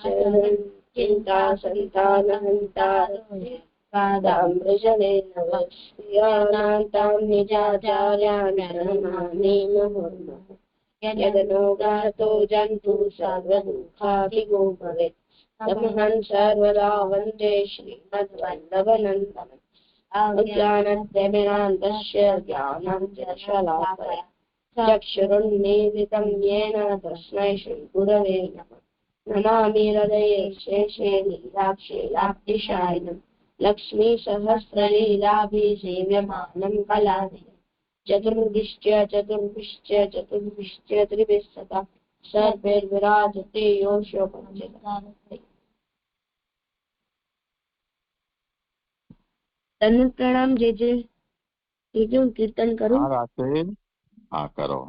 चिंता संतानहंतारं कादामृजनेन वक्ष्यानान्तां निजाचार्यान् प्रणमामि मुहुर्मुहुः। यदनुग्रहतो जन्तु सर्वदुःखाधिगो भवेत् तमहं सर्वदा वन्दे श्रीमद्वल्लभनन्दनम्। अज्ञानतिमिरान्धस्य ज्ञानाञ्जनशलाकया चक्षुरुन्मीलितं येन तस्मै श्रीगुरवे नमः। नमामि हृदये शेषे लीलाक्षेलाब्धिशायिनं लक्ष्मीसहस्रलीलाभिः सेव्यमानं कलाधिपम्। चतुर्भिश्च त्रिभिः सदा सर्वैर्विराजते योऽशो पञ्चतारते। तनु प्रणाम। जय जय कीर्तन करूं? हाँ करो।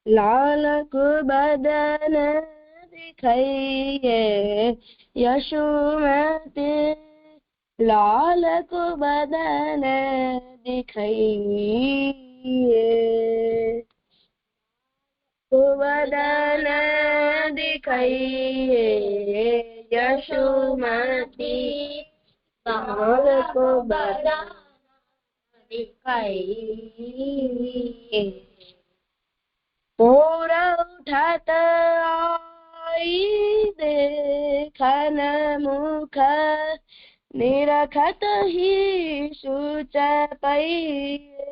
लाल को बदन दिखाइए यशोमती, लाल को बदन दिखाइए, को बदन दिखाइए यशोमती, लाल को बदन दिखाइए। मोर उठत आई देखन मुख, निरखत ही सूच पाइए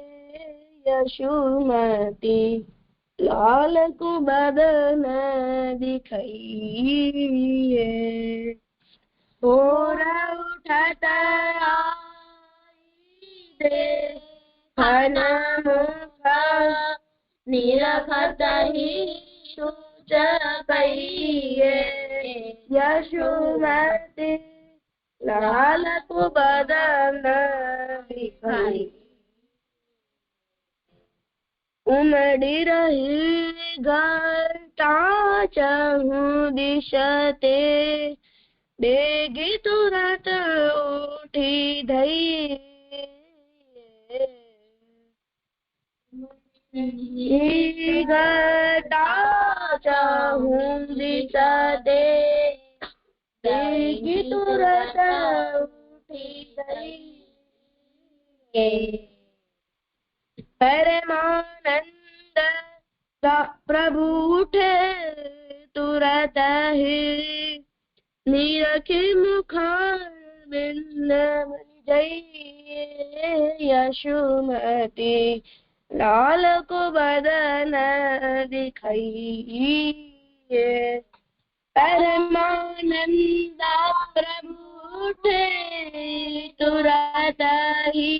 यशोमती, लाल को बदन दिखाइए। मोर उठत आई देखन मुख, निरखत ही सूच पाइए यशोमती, लाल को बदन दिखाइए। उमड़ी रही घंटा चहु दिशते, बेगी तुरंत उठी धइए। घटा चहु दिशते, बेगी तुरंत उठी धइए। परमानंद प्रभु उठे तुरत ही, निरखे मुखारविंद जइए यशोमती, लाल को बदन दिखाइए। परमानंद प्रभु उठे तुरत ही,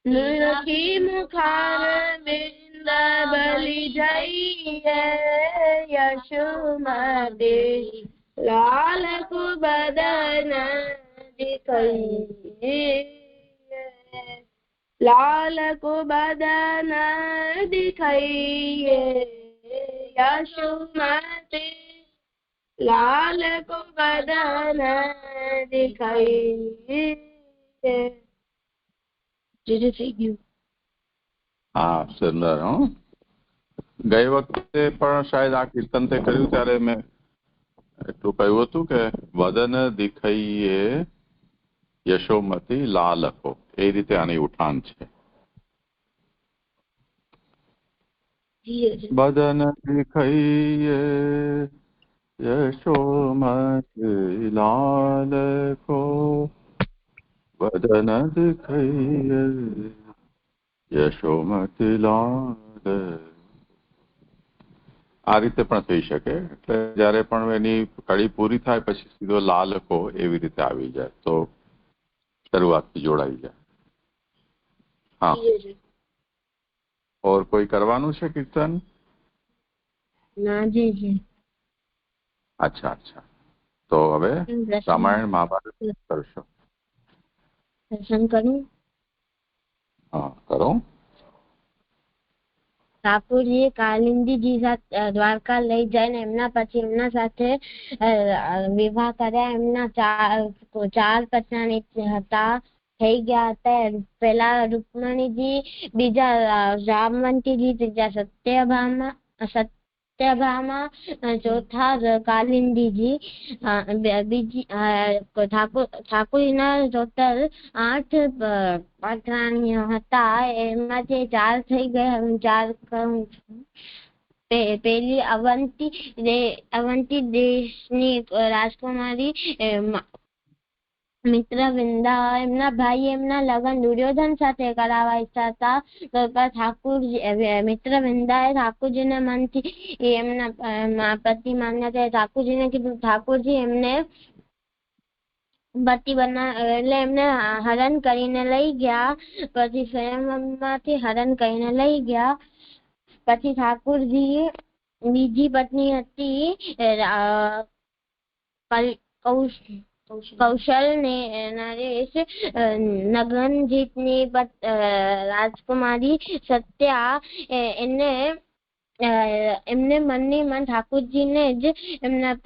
निरखी मुखारविंद बलि जइए यशोमती, लाल को बदन दिखाइए। लाल को बदन दिखाइए यशोमती, लाल को बदन दिखाइए। हाँ सुंदर हूँ। गई वखते पण शायद आ कीर्तन ते कर्યું ત્યારે મેં એટલું કહ્યું હતું કે વદન દિખાઈએ યશોમતી લાલકો, એ રીતે આની ઉઠાણ છે। બદન દિખાઈએ યશોમતી લાલકો, બદન દિખાઈએ યશોમતી લાલ। આ રીતે પણ થઈ શકે, એટલે જયારે પણ એની કડી પૂરી થાય પછી સીધો લાલકો એવી રીતે આવી જાય તો શરૂઆતથી જોડાઈ જાય। हाँ और कोई करवाનું છે કીર્તન? ના જી જી। अच्छा अच्छा, तो હવે રામાયણ મહાભારત કરશો? દર્શન કરું? हाँ करो। ઠાકોરજીએ કાલિંદીજી દ્વારકા લઈ જઈને એમના પછી એમના સાથે વિવાહ કર્યા। એમના ચાર પત્ની હતા, થઈ ગયા હતા। પેલા રૂકમણીજી, બીજા રામવંતીજી, ત્રીજા સત્યભામા, સભામાં ચોથા કાલિંદીજી બીજી ઠાકોરજીના ટોટલ 8 પટરાણીઓ હતા. એમાંથી 4 થઈ ગયા. હું 4 કહું છું. પેલી અવંતી દેશની રાજકુમારી મિત્રવિંદા. એમના ભાઈ એમના લગ્ન દુર્યોધન સાથે કરાવવા ઈચ્છા હતા. મિત્રવિંદાએ ઠાકોરજીને મનથી એમના પતિ માન્યા છે. ઠાકોરજીને કીધું. ઠાકોરજી એમને પતિ એટલે એમને હરણ કરીને લઈ ગયા. પછી સ્વયંવરમાંથી હરણ કરીને લઈ ગયા. પછી ઠાકોરજી બીજી પત્ની હતી કૌશલ નરેશ નગનજીતની રાજકુમારી સત્યા. એમને મનની મન ઠાકોરજીને જ એમના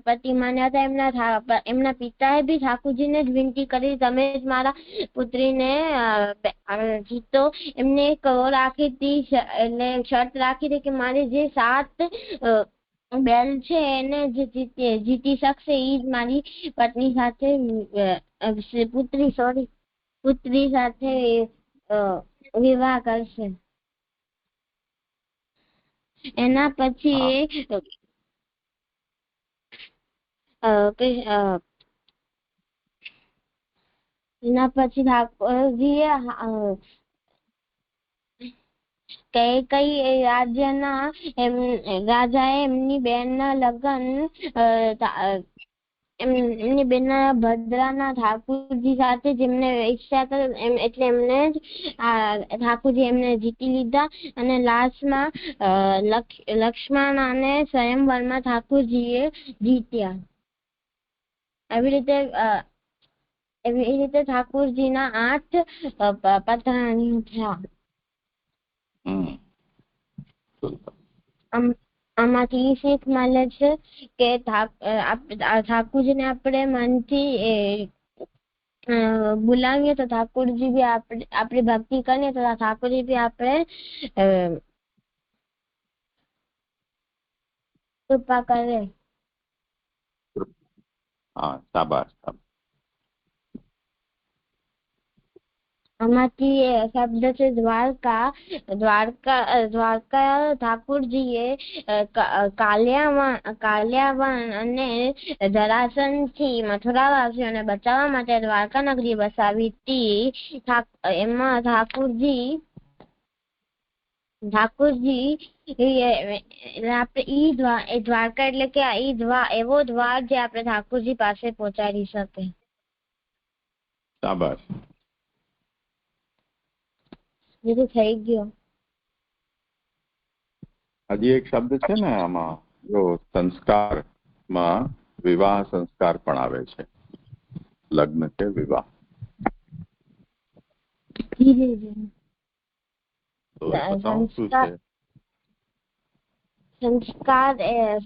પતિ માન્યા હતા. એમના પિતાએ બી ઠાકોરજીને જ વિનંતી કરી, તમે જ મારા પુત્રીને જીતો. એમને એક રાખી હતી, એટલે શરત રાખી હતી કે મારી જે 7 બેન છે એને જે જીતી શકશે એ જ મારી પત્ની સાથે પુત્રી સાથે વિવાહ કરશે. એના પછી ઠાકોરજીએ કઈ રાજાએ એમની બેનના લગ્ન એમની બેનના ભદ્રાના ઠાકોરજી સાથે જેમને ઈચ્છા કરી એટલે એમને જ ઠાકોરજી એમને જીતી લીધા. અને લાસ્ટમાં લક્ષ્મણ અને સ્વયંવરમાં ઠાકોરજીએ જીત્યા. એવી રીતે ઠાકોરજીના 8 પટરાણીઓ થયા. આમાંથી શીખ મળે છે કે ઠાકોરજીને આપણે મનથી બોલાવીએ તો ઠાકોરજી બી આપણી ભક્તિ કરીએ તો ઠાકોરજી બી આપણે કૃપા કરે. શાબાશ. આમાંથી શબ્દ છે દ્વારકા. ઠાકોરજીએ કાલિયાવન અને જરાસંઘથી મથુરાવાસીઓને બચાવવા માટે દ્વારકા નગરી બસાવી હતી. એમાં ઠાકોરજી દ્વારકા એટલે કે એવો દ્વાર જે આપણે ઠાકોરજી પાસે પહોંચાડી શકે. શાબાશ. બધું થઈ ગયું. હજી એક શબ્દ છે ને આમાં, જો સંસ્કારમાં વિવાહ સંસ્કાર પણ આવે છે. લગ્ન કે વિવાહ.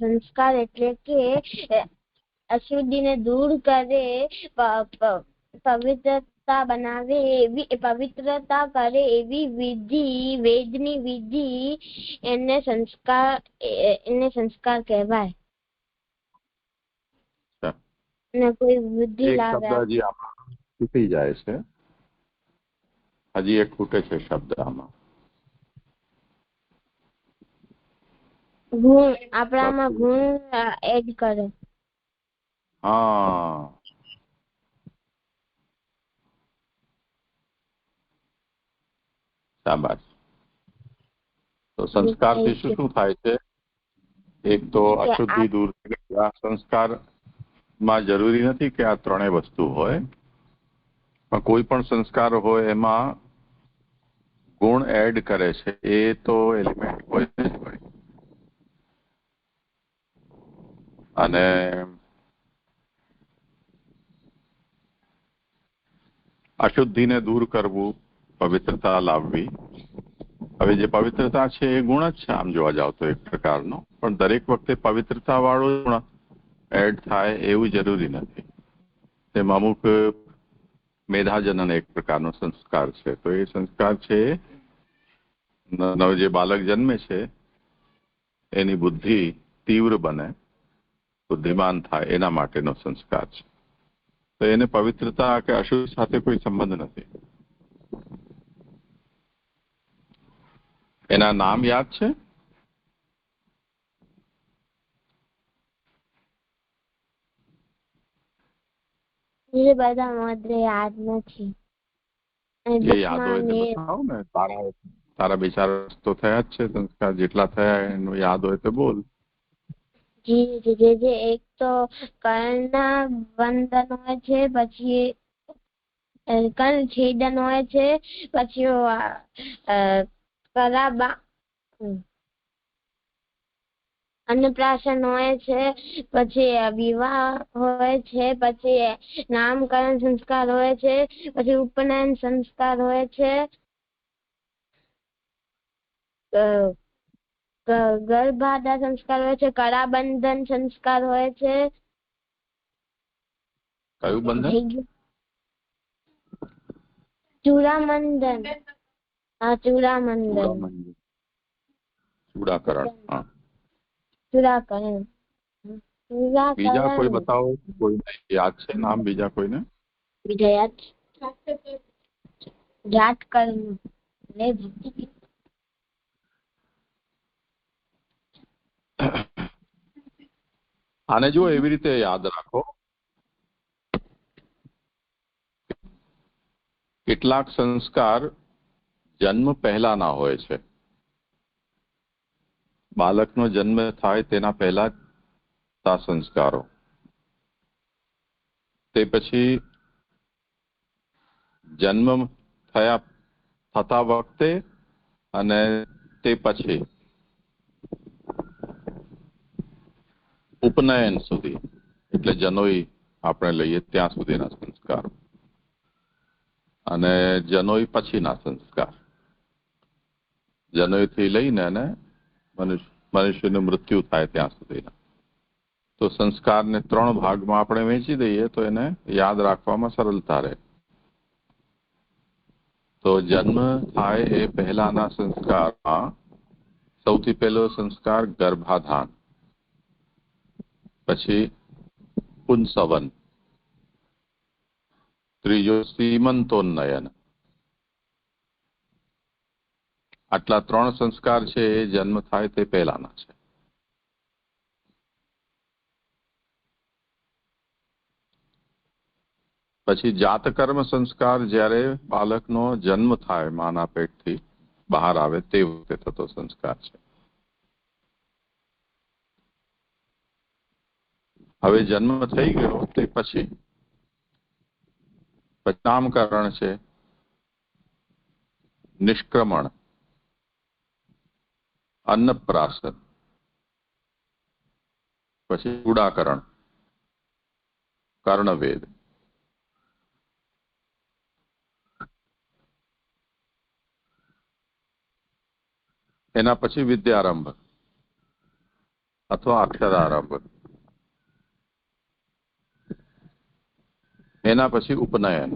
સંસ્કાર એટલે કે અશુદ્ધિને દૂર કરે, પવિત્રતા બનાવે, પવિત્રતા કરે એવી વિધિ, વેદની વિધિ એને સંસ્કાર કહેવાય. ને કોઈ બુદ્ધિ લાવે. હજી આમાં ખૂટી જાય છે. હજી એક ખૂટે છે શબ્દ આમાં. ગુણ આપણામાં ગુણ એડ કરે. શાબાશ. તો સંસ્કારથી શું શું થાય છે? એક તો અશુદ્ધિ દૂર. આ સંસ્કારમાં જરૂરી નથી કે આ 3 વસ્તુ હોય, પણ કોઈ પણ સંસ્કાર હોય એમાં ગુણ એડ કરે છે. એ તો એલિમેન્ટ હોય જ હોય. અને અશુદ્ધિને દૂર કરવું, પવિત્રતા લાવવી. હવે જે પવિત્રતા છે એ ગુણ જ છે આમ જોવા જાવ તો એક પ્રકારનો, પણ દરેક વખતે પવિત્રતા વાળો ગુણ એડ થાય એવું જરૂરી નથી. તેમાં અમુક મેધાજનન એક પ્રકારનો સંસ્કાર છે. તો એ સંસ્કાર છે જે બાળક જન્મે છે એની બુદ્ધિ તીવ્ર બને, બુદ્ધિમાન થાય, એના માટેનો સંસ્કાર છે. તો એને પવિત્રતા કે અશુદ્ધ સાથે કોઈ સંબંધ નથી. એના નામ યાદ છે? એ બધા મને યાદ નથી. જે યાદ હોય તે બતાવો ને. તારા બે ચાર તો થયા જ છે સંસ્કાર, જેટલા થયા એનું યાદ હોય તો બોલ. જે એક તો કર્ણ બંધન હોય છે, પછી કર્ણ છેદન હોય છે, પછી કરાબા અન્નપ્રાશન હોય છે, પછી વિવાહ હોય છે, પછી નામકરણ સંસ્કાર હોય છે, પછી ઉપનયન સંસ્કાર હોય છે, ગર્ભાધાન સંસ્કાર હોય છે, કરાબંધન સંસ્કાર હોય છે. કયું બંધન? ચૂડામંડન. હા, ચૂડામંડન. ચૂડાકરણ. હા, ચૂડાકરણ. બીજા કોઈ બતાવો, કોઈને યાદ છે નામ બીજા કોઈને? બીજા યાદ જાતકર્મ. આને જો એવી રીતે યાદ રાખો, કેટલાક સંસ્કાર જન્મ પહેલાના હોય છે. બાળકનો જન્મ થાય તેના પહેલા જ સંસ્કારો, તે પછી જન્મ થતા વખતે અને તે પછી ઉપનયન સુધી, એટલે જનોઈ આપણે લઈએ ત્યાં સુધીના સંસ્કાર, અને જનોઈ પછીના સંસ્કાર, જનોઈથી લઈને અને મનુષ્યનું મૃત્યુ થાય ત્યાં સુધીના. તો સંસ્કારને 3 ભાગમાં આપણે વહેંચી દઈએ તો એને યાદ રાખવામાં સરળતા રહે. તો જન્મ થાય એ પહેલાના સંસ્કારમાં સૌથી પહેલો સંસ્કાર ગર્ભાધાન, પછી પુંસવન, ત્રીજો સીમંતોન્નયન. આટલા 3 સંસ્કાર છે એ જન્મ થાય તે પહેલાના છે. પછી જાતકર્મ સંસ્કાર જ્યારે બાળકનો જન્મ થાય, માના પેટથી બહાર આવે તે વખતે થતો સંસ્કાર છે. હવે જન્મ થઈ ગયો તે પછી નામકરણ છે, નિષ્ક્રમણ, અન્નપ્રાશન, પછી ચૂડાકરણ, કર્ણવેદ. એના પછી વિદ્યારંભ અથવા અક્ષરારંભ. એના પછી ઉપનયન.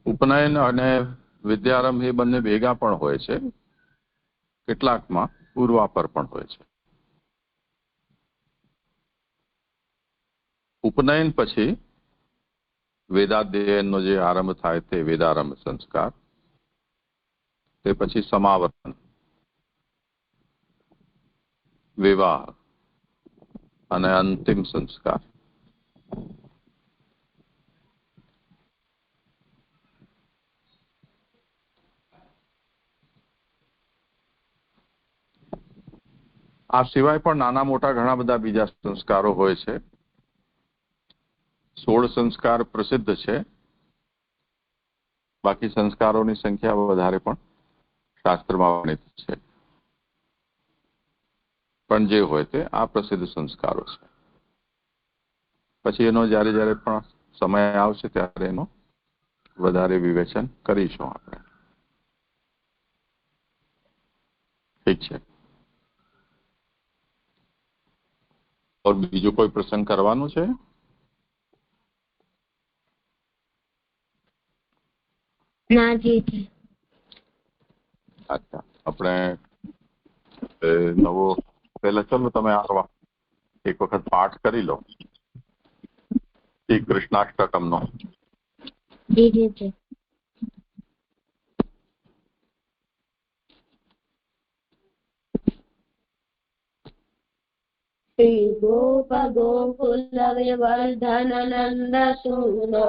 ઉપનયન અને વિદ્યારંભ એ બંને ભેગા પણ હોય છે, કેટલાકમાં પૂર્વાપર પણ હોય છે. ઉપનયન પછી વેદાધ્યયનનો જે આરંભ થાય તે વેદારંભ સંસ્કાર, તે પછી સમાવર્તન, વિવાહ અને અંતિમ સંસ્કાર. આ સિવાય પણ નાના મોટા ઘણા બધા બીજા સંસ્કારો હોય છે. 16 સંસ્કાર પ્રસિદ્ધ છે, બાકી સંસ્કારોની સંખ્યા વધારે પણ શાસ્ત્રમાં વર્ણિત છે. પણ જે હોય તે આ પ્રસિદ્ધ સંસ્કારો છે. પછી એનો જ્યારે જ્યારે પણ સમય આવશે ત્યારે એનો વધારે વિવેચન કરીશું આપણે. ઠીક છે. और બીજો કોઈ પ્રસંગ કરવાનો છે? ના જી. અચ્છા, આપણે નવો પહેલા ચલો તમે આવા એક વખત પાઠ કરી લો શ્રી કૃષ્ણાષ્ટકમનો. જી જી જી. श्री गोप गोकुल विवर्धन नंद सूनो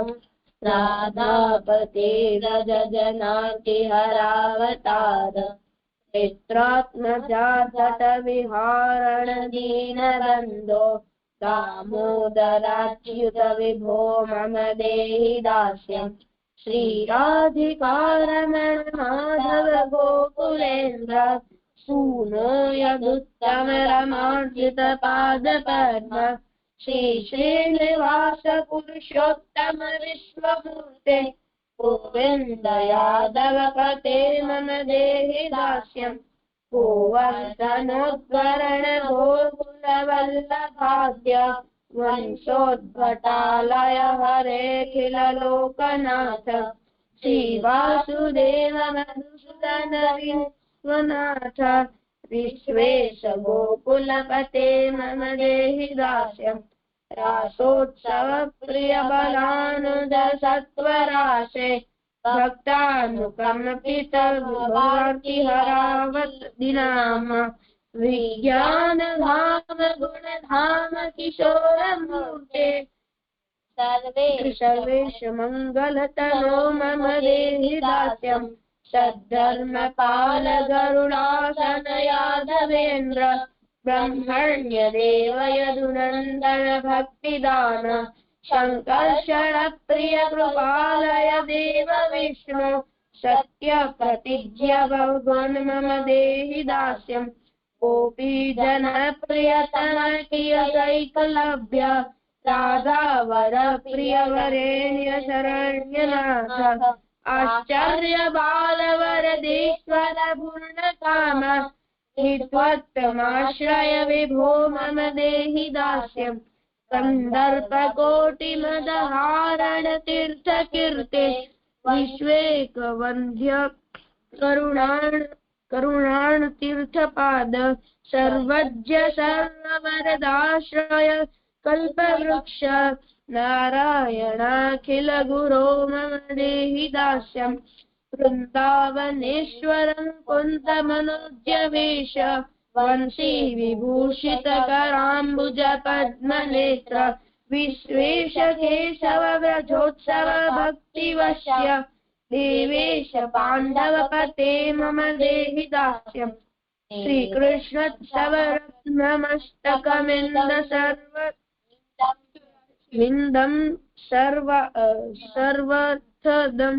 राधापते रज जनाति हरावतार चित्रात्मजा जट विहारण दीन बंधो दामोदराच्युत विभो मम देहि दास्यम् श्री राधिकारमण माधव गोकुलेन्द्र सूनो यदुत्तम रमार्जित पाद पद्म श्री श्रीनिवास पुरुषोत्तम विश्वमूर्ते गोविंद यादव पते मम देहि दास्यम् गोवर्धनोद्वरण गोकुल वल्लभाद्य वंशोद्भटालय हरेऽखिल लोकनाथ श्री वासुदेव मधुसूदन विश्वनाथ विश्वेश गोकुलपते मम देहि दास्यम् रासोत्सव प्रिय बलानुज सत्वराशे भक्तानुकंपित भक्ति हरावत दिनाम विज्ञान धाम गुण धाम किशोर मूर्ते सर्वेश मंगल तनो मम देहि दास्यम् सद्धर्म पाल गरुडासन यादवेन्द्र ब्रह्मण्य देव यदुनंदन भक्तिदान शंकर्षण प्रिय कृपालय देव विष्णु सत्य प्रतिज्ञ बहुगुण मम देहि दास्यम् गोपी जन प्रियतम कियदैकलव्य राधावर प्रिय वरेण्य शरण्यनाथ आश्चर्य बालवरदेश्वर पूर्ण काम हित्वत्तमाश्रय विभो मम देहि दास्यम् कंदर्प कोटि मदहारण तीर्थ कीर्ते विश्वेक वंद्य करुणाण तीर्थपाद सर्वज्ञ सर्ववरदाश्रय कल्पवृक्ष नारायणाखिल गुरो मम देहि दास्यम् वृन्दावनेश्वरं कुन्तमनोज्य वेश वंशी विभूषित कराम्बुज पद्मनेत्र विश्वेश केशव व्रजोत्सव भक्तिवश्य देवेश पाण्डव पते मम देहि दास्यम् श्रीकृष्णोत्सव रत्नमस्तकमिन्द सर्वविन्दं सर्वर्थदं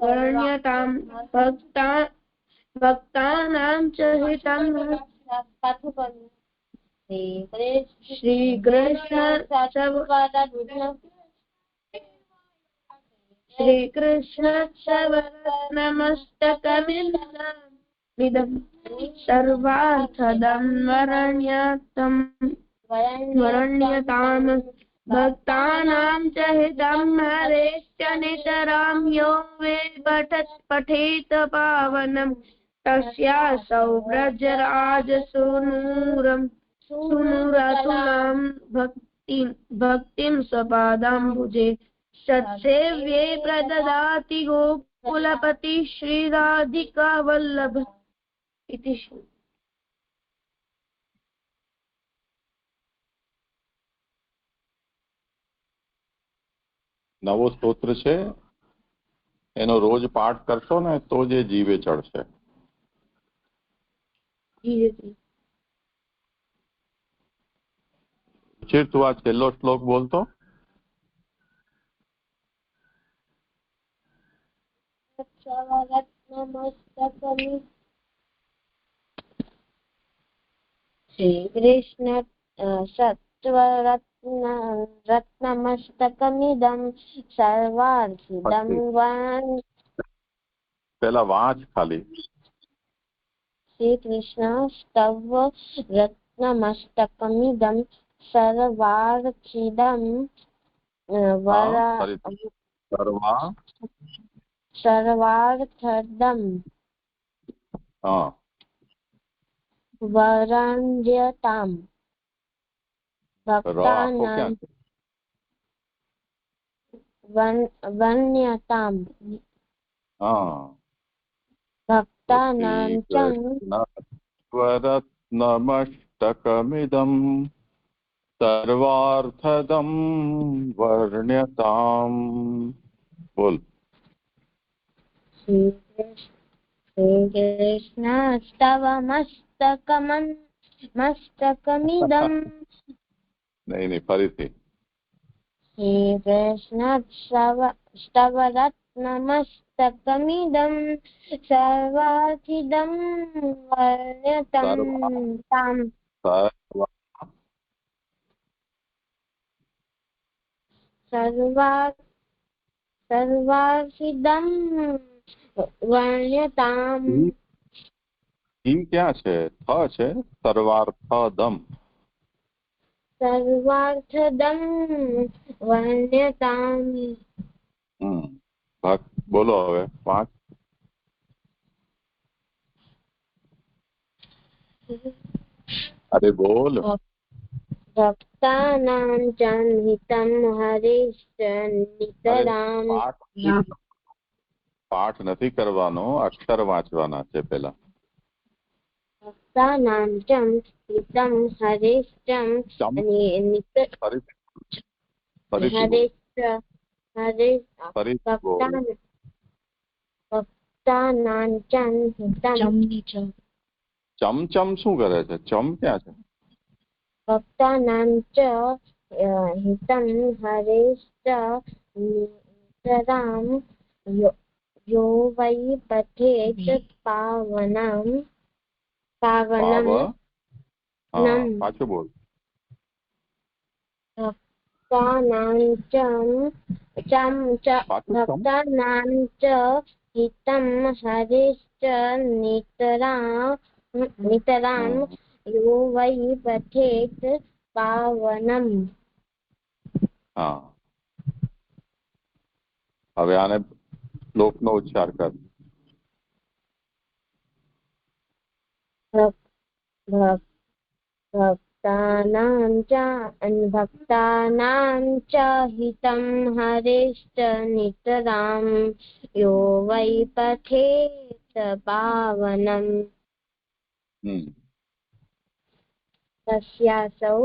वर्ण्यतां भक्तानां च हितं श्रीकृष्णोत्सवरत्नमस्तकमिदं सर्वार्थदं वर्ण्यतां भक्तानां च हितं हरेश्च नितरां यो वे पठेत पावनं तस्यासौ सुनूरतुलां भक्तिं स्वपादाम्बुजे सत्सेव्ये प्रददाति गोकुलपति श्रीराधिका वल्लभ इति। નવો સ્તોત્ર છે એનો રોજ પાઠ કરશો ને તો જ એ જીવે ચડશે. તું આ છેલ્લો શ્લોક બોલતો. શ્રી કૃષ્ણ रत्नमस्तकमिदं सर्वार्थिदं पहला वाच खाली श्री कृष्ण स्तव रत्नमस्तकमिदं सर्वार्थिदं सर्वार्थदं वरण्यताम् र आखो भक्तानां क्या है? वन्यताम् हाँ तो भक्तानां श्री च कृष्ण स्वरत्नमष्टकमिदं सर्वार्थदं वर्ण्यताम्। बोल। श्रीकृष्णस्तवमस्तकमिदम् नहीं फरीथी। श्रीकृष्णस्तवरत्नमस्तकमिदं सर्वार्थिदं वर्ण्यतं ताम् सर्वार्थिदं वर्ण्यताम् क्या છે થ છે સર્વાર્થદમ सर्वार्थदं वर्ण्यताम् ભક્ત બોલો હવે 5 अरे बोल। भक्तानां च हितं हरेश्च नितरां પાઠ નથી કરવાનો અક્ષર વાંચવાના છે પહેલા। भक्तानां च हितं हरेश्च भक्तानां च हितं ચમચમ શું કરે છે? ચમ ક્યાં છે? भक्तानां च हितं हरेश्च नितरां यो वै पठेत् पावनं પાછું બોલ। भक्तानां च हितं हरेश्च नितरां यो वै पठेत् पावनम्। હા હવે આને શ્લોકનો ઉચ્ચાર કર। भक्तानां च हितं हरेश्च नितरां यो वै पठेत् पावनम्। तस्यासौ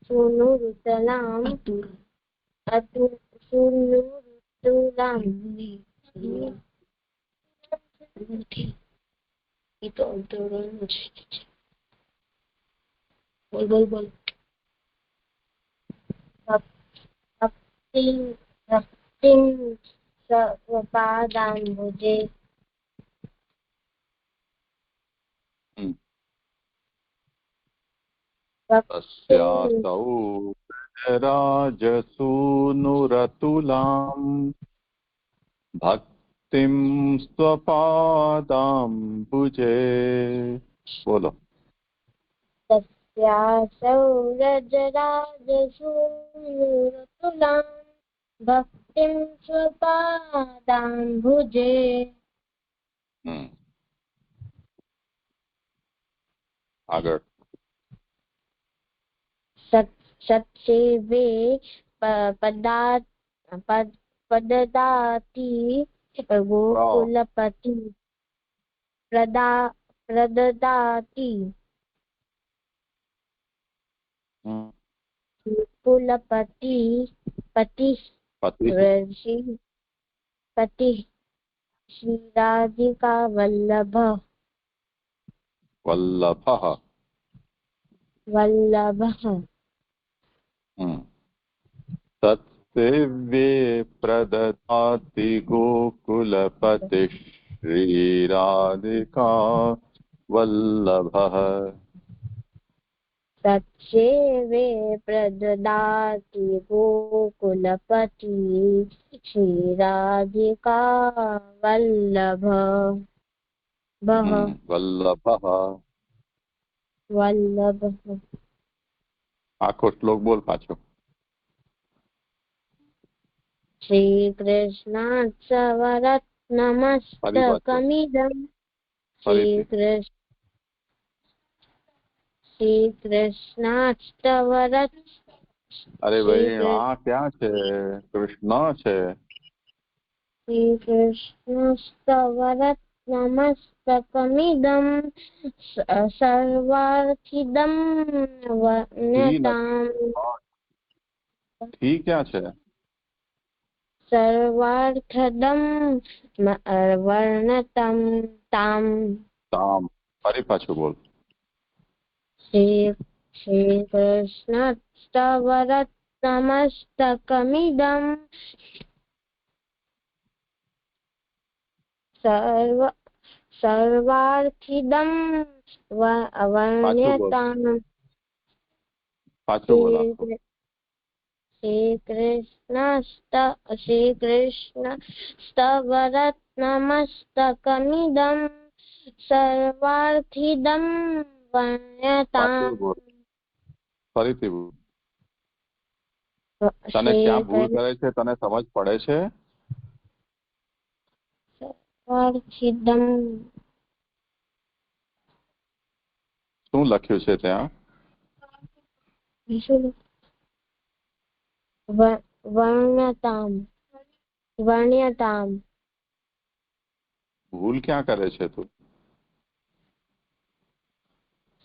सूनुरुतलाम् बोल भक्तिं स्वपादाम्बुजे तस्यासौ राजसूनुरतुलाम् भक्तिं स्वपादाम्बुजे। बोलो। तस्यासौ रजराजसूनुरतुलाम् भक्तिं स्वपादाम्बुजे। આગળ सत्सेवे पददाति गोकुलपति प्रददाति गोकुलपति पति श्रीराधिका वल्लभः तत्सेव्ये प्रददाति गोकुलपतिः श्रीराधिका वल्लभः। तत्सेवे प्रददाति गोकुलपति श्रीराधिका वल्लभः। आखो श्लोक बोल पाछो। श्रीकृष्णात्सवरत्नमस्तकमिदं श्रीकृष्णाष्टवरत् अरे भाई हाँ क्या है कृष्ण है श्रीकृष्णस्तवरत्नमस्तकमिदं सर्वार्थिदं वर्ण्यताम् ठीक क्या है सर्वार्थदं वर्णतं ताम् ताम फरी पाछू बोल श्रीकृष्णस्तवरत्नमस्तकमिदं सर्वार्थिदं वर्ण्यताम् पाछू बोला श्रीकृष्णस्तवरत्नमस्तकमिदं सर्वार्थिदं वर्ण्यताम् ફરીથી તને ક્યાં ભૂલ કરે છે તને સમજ પડે છે सर्वार्थिदं શું લખ્યું છે ત્યાં वर्ण्यताम् ભૂલ ક્યાં કરે છે તું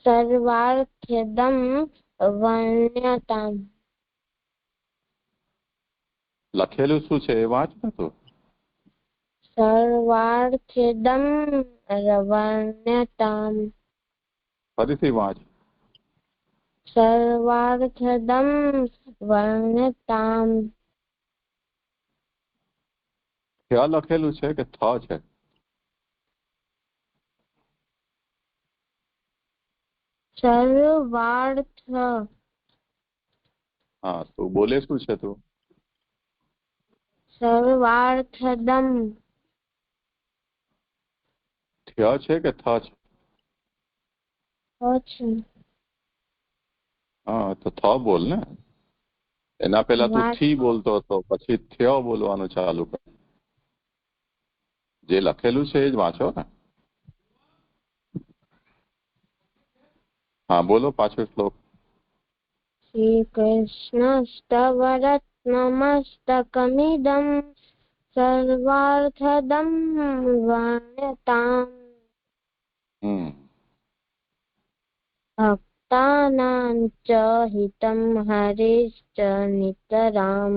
सर्वार्थदं वर्ण्यताम् લખેલું શું છે એ વાંચ ને તું सर्वार्थदं वर्ण्यताम् ફરીથી વાંચ सर्वार्थदं वर्ण्यताम् ક્યાં લખેલું છે કે થ છે सर्वार्थ હા તું બોલે શું છે તું सर्वार्थदं થ્ય છે કે થ છે હા તો થ બોલ ને એના પહેલા તું થી બોલતો હતો પછી થ્ય બોલવાનું ચાલુ કર જે લખેલું છે એ જ વાંચો ને હા બોલો પાછો શ્લોક श्रीकृष्णस्तवरत्नमस्तकमिदं सर्वार्थदं वर्ण्यताम् भक्तानां च हितं हरेश्च नितरां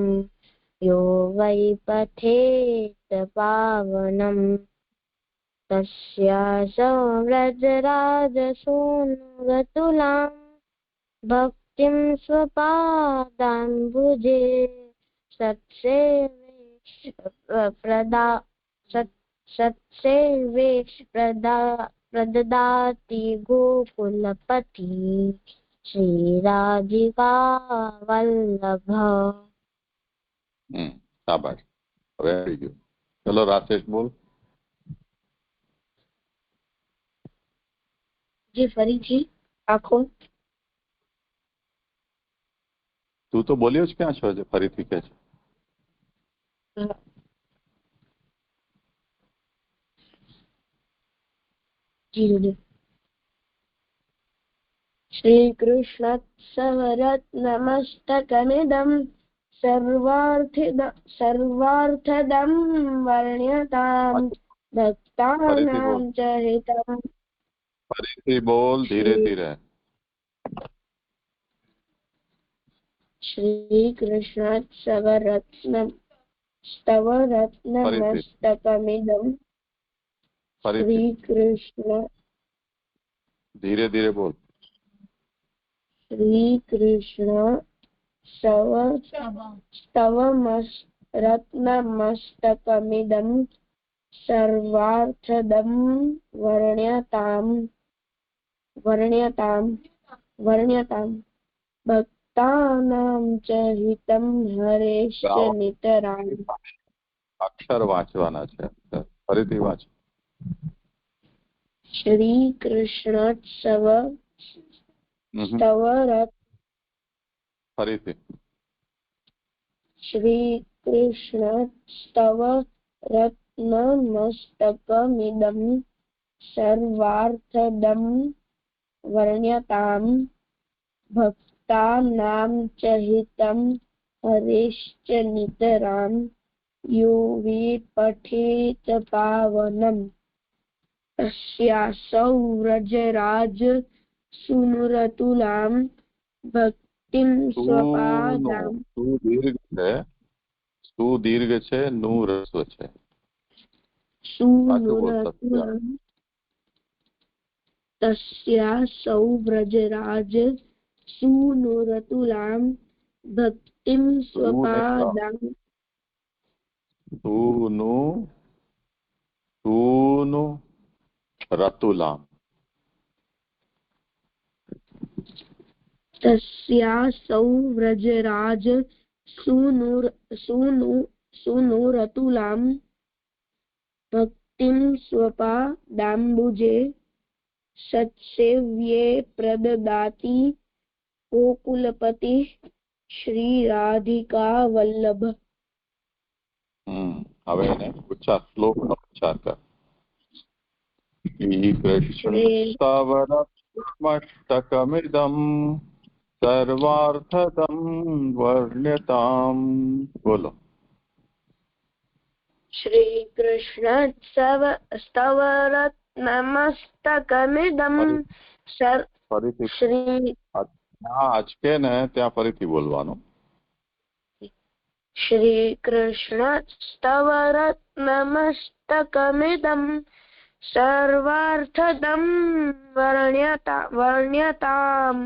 यो वै पठेत पावनम् तस्यासौ व्रजराजसूनुरतुलां भक्तिं स्वपादाम्बुजे सत्सेवे प्रददाति गोकुलपति श्रीराधिका वल्लभ શાબાશ હવે આવી ગયું ચલો રાકેશ બોલ जी फरीથી આખો તું તો બોલ્યો જ ક્યાં છો જે ફરીથી કે છે श्रीकृष्णत्सवरत्नमस्तकमिदं सर्वार्थदं वर्ण्यताम् भक्तानां च हितम् ફરીથી બોલ ધીરે ધીરે श्रीकृष्णत्सवरत्नमस्तकमिदं श्रीकृष्ण धीरे धीरे बोल श्रीकृष्ण स्तवरत्नमस्तकमिदं सर्वार्थदं वर्ण्यताम् भक्तानां च हितं हरेश्च नितराम् અક્ષર વાંચવાના છે ફરીથી વાંચ श्रीकृष्णोत्सव स्तवरत् ફરીથી कृष्णस्तव रत्नमस्तकमिदं सर्वार्थदं वर्ण्यतां भक्तानां च हितं हरेश्च नितरां यो विपठेत पावनम् तस्यासौ व्रजराज सुनुरतुलां भक्तिं स्वपादां સુદીર્ઘ છે નું રસ્વ છે सुनुरतुलां तस्यासौ व्रजराज सुनुरतुलां भक्तिं स्वपादां રતુલામ तस्यासौ व्रजराज सुनुरतुलां भक्तिं स्वपादाम्बुजे सत्सेव्ये प्रददाति गोकुलपतिः श्रीराधिका वल्लभ। હવે એને ઉચ્ચાર શ્લોકનો ઉચ્ચાર કર. શ્રીકૃષ્ણસ્તવરત્મષ્ટકમિદં સર્વાર્થદં વર્ણ્યતામ. બોલો. શ્રીકૃષ્ણસ્તવરત્નમસ્તકમિદં ફરીથી અચકે ને ત્યાં ફરીથી બોલવાનું. શ્રીકૃષ્ણસ્તવરત્નમસ્તકમિદં સર્વાર્થદં વર્ણ્યતામ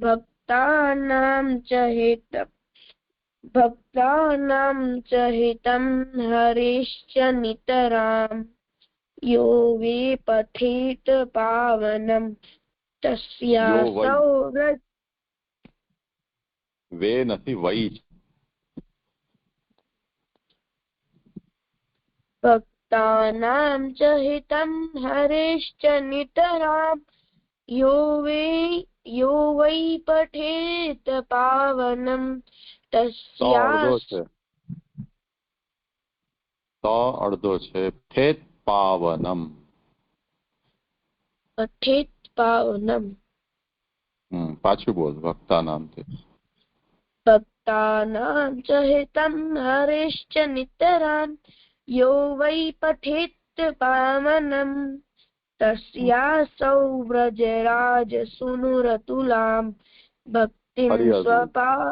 ભક્તાનાં ચ હિતં હરેશ્ચ નિતરામ યો વિપઠેત પાવનમ તસ્યાસૌ વે નથી વૈ ભક્તાનાં ચ હિતં હરેશ્ચ નિતરામ યો વૈ પઠેત પાવનમ અડધો છે ફેત પાવનમ પઠેત પાવનમ. પાછું બોલ. ભક્તાનામ ભક્તાનાં ચ હિતં હરેશ્ચ નિતરામ યો વૈ પઠેત પાવનમ તસ્યાસૌ વ્રજરાજ સુનુરતુલાં ભક્તિં સ્વપા.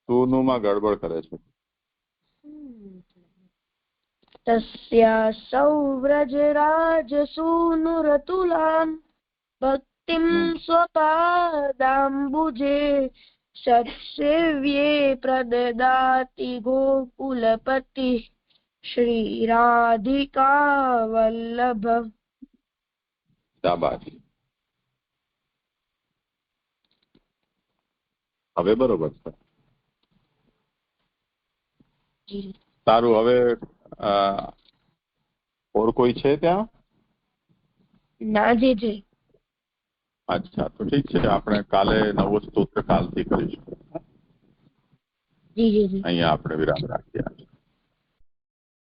સુનુમાં ગડબડ કરે છે. તસ્યાસૌ વ્રજરાજ સુનુરતુલાં ભક્તિં સ્વપાદામ્બુજે સત્સેવ્યે પ્રદદાતિ ગોકુલપતિઃ શ્રીરાધિકા વલ્લભ. શાબાશ. હવે બરોબર છે. સારું. હવે ઓર કોઈ છે ત્યાં? ના જી. અચ્છા, તો ઠીક છે. આપણે કાલે નવો સ્તોત્ર કાલથી કરીશું. જી. અહીંયા આપણે વિરામ રાખીએ.